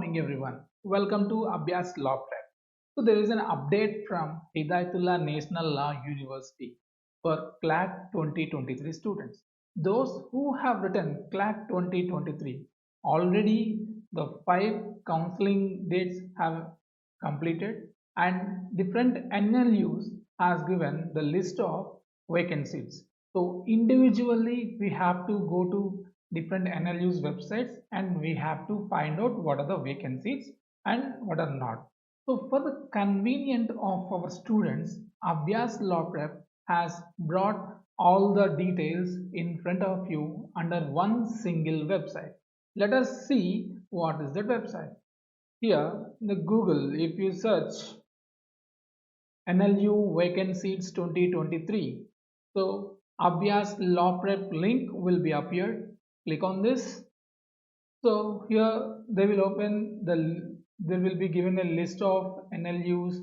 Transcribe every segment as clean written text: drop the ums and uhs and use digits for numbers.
morning everyone. Welcome to Abhyaas Lawprep. So there is an update from Hidayatullah National Law University for Clat 2023 students. Those who have written Clat 2023 already the 5 counseling dates have completed and different NLUs has given the list of vacancies. So individually we have to go to different NLU's websites and we have to find out what are the vacancies and what are not. So for the convenience of our students, Abhyaas Lawprep has brought all the details in front of you under one single website. Let us see what is the website. Here in the Google, if you search HNLU Vacant Seats 2023, so Abhyaas Lawprep link will be appeared. Click on this. So here they will open there will be given a list of NLUs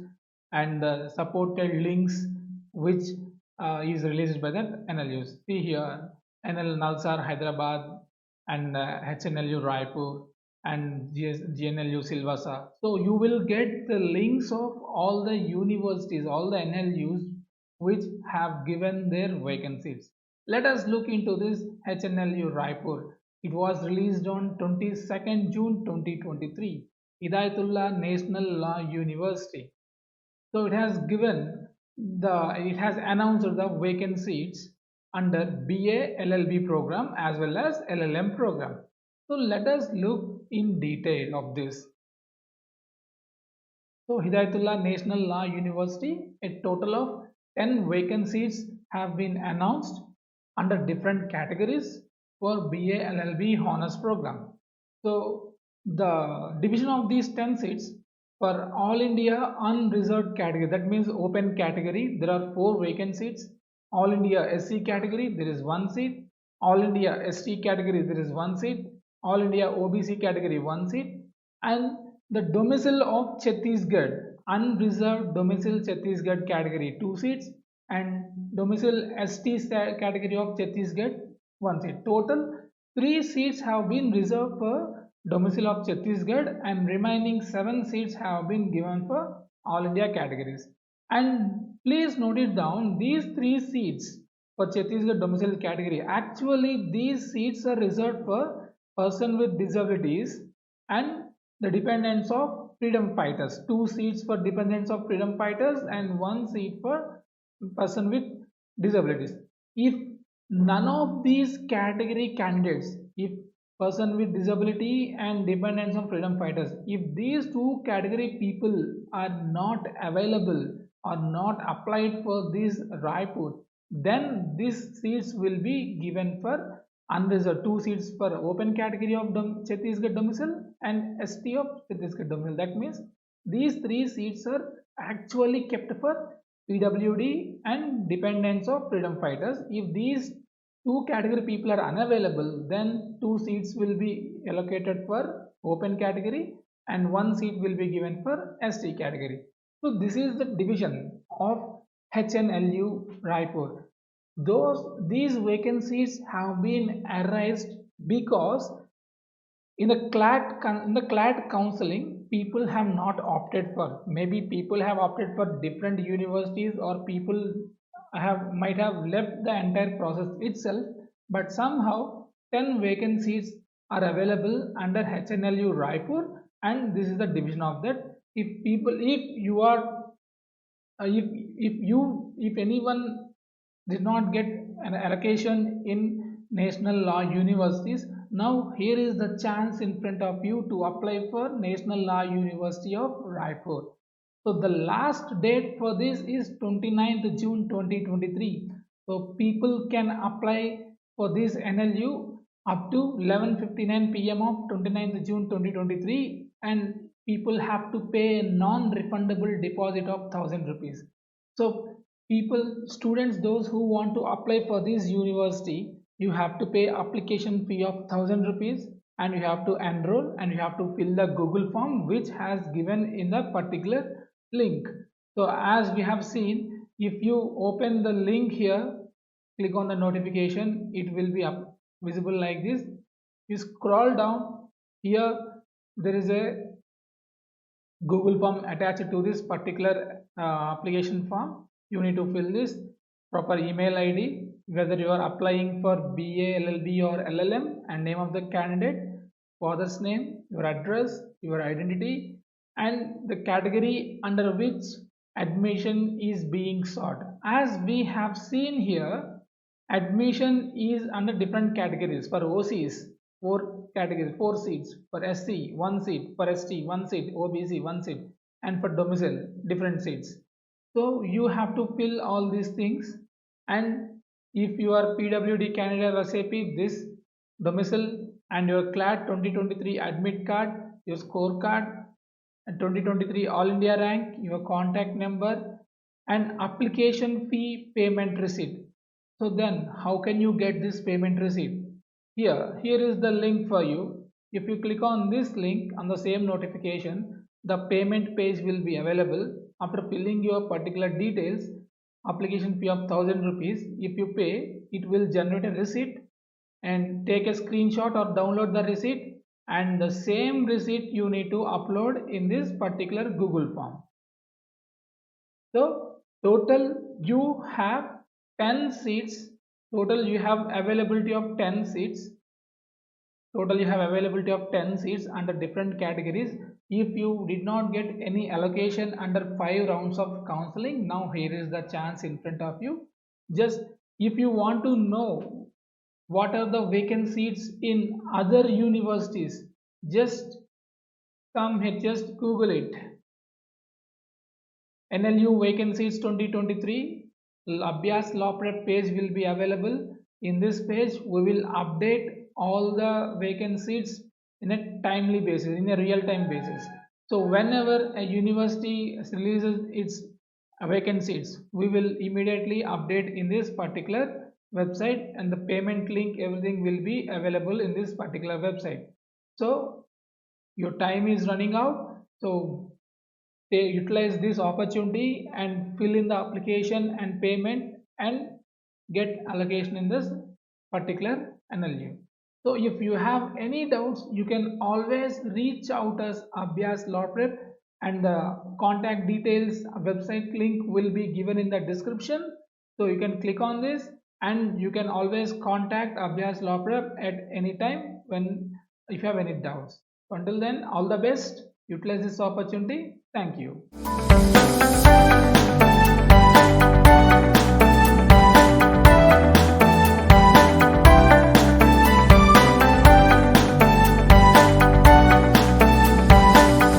and the supported links which is released by the NLUs. See here NL Nalsar Hyderabad and HNLU Raipur and GNLU Silvassa. So you will get the links of all the universities, all the NLUs which have given their vacancies. Let us look into this HNLU Raipur. It was released on 22nd June 2023. Hidayatullah National Law University. So it has announced the vacant seats under BA LLB program as well as LLM program. So let us look in detail of this. So Hidayatullah National Law University, a total of 10 vacant seats have been announced under different categories for BA LLB honors program. So the division of these 10 seats for All India unreserved category, that means open category, there are 4 vacant seats. All India SC category, there is 1 seat. All India ST category, there is 1 seat. All India OBC category, 1 seat. And the domicile of Chhattisgarh, unreserved domicile Chhattisgarh category, 2 seats. And domicile ST category of Chhattisgarh, 1 seat. Total 3 seats have been reserved for domicile of Chhattisgarh and remaining 7 seats have been given for All India categories. And please note it down, these 3 seats for Chhattisgarh domicile category, actually these seats are reserved for person with disabilities and the dependents of freedom fighters. 2 seats for dependents of freedom fighters and 1 seat for person with disabilities. If none of these category candidates, if person with disability and dependents on freedom fighters, if these 2 category people are not available or not applied for this Raipur, then these seats will be given for unreserved. 2 seats for open category of Chhattisgarh domicile and ST of Chhattisgarh domicile. That means these 3 seats are actually kept for PWD and dependents of freedom fighters. If these 2 category people are unavailable, then 2 seats will be allocated for open category and 1 seat will be given for ST category. So this is the division of HNLU Raipur. These vacancies have been arised because in the Clat counseling, people have not opted for. Maybe people have opted for different universities or people might have left the entire process itself, but somehow 10 vacant seats are available under HNLU Raipur, and this is the division of that. If anyone did not get an allocation in national law universities, now here is the chance in front of you to apply for National Law University of Raipur. So the last date for this is 29th June 2023. So people can apply for this NLU up to 11:59 p.m. of 29th June 2023, and people have to pay a non-refundable deposit of 1000 rupees. So students, those who want to apply for this university, you have to pay application fee of 1000 rupees and you have to enroll and you have to fill the Google form which has given in the particular link. So as we have seen, if you open the link here, click on the notification, it will be visible like this. You scroll down, here there is a Google form attached to this particular application form. You need to fill this proper email ID, whether you are applying for BA, LLB or LLM, and name of the candidate, father's name, your address, your identity, and the category under which admission is being sought. As we have seen here, admission is under different categories. For OCs, 4 categories, 4 seats; for SC, 1 seat; for ST, 1 seat; OBC, 1 seat; and for domicile, different seats. So you have to fill all these things, and if you are PWD candidate or SAP, this domicile and your CLAT 2023 admit card, your scorecard, and 2023 All India rank, your contact number, and application fee payment receipt. So then how can you get this payment receipt? Here is the link for you. If you click on this link on the same notification, the payment page will be available. After filling your particular details, application fee of 1000 rupees, if you pay, it will generate a receipt, and take a screenshot or download the receipt, and the same receipt you need to upload in this particular Google form. So total you have 10 seats. Total you have availability of 10 seats. Total you have availability of 10 seats under different categories. If you did not get any allocation under 5 rounds of counseling, now here is the chance in front of you. Just if you want to know what are the vacant seats in other universities, just come here, just Google it. HNLU Vacant Seats 2023 Abhyaas Lawprep page will be available. In this page, we will update all the vacant seats in a timely basis, in a real-time basis. So whenever a university releases its vacant seats, we will immediately update in this particular website, and the payment link, everything will be available in this particular website. So your time is running out, so they utilize this opportunity and fill in the application and payment and get allocation in this particular HNLU. So if you have any doubts, you can always reach out as Abhyaas Lawprep, and the contact details, website link will be given in the description. So you can click on this, and you can always contact Abhyaas Lawprep at any time when if you have any doubts. So until then, all the best. Utilize this opportunity. Thank you.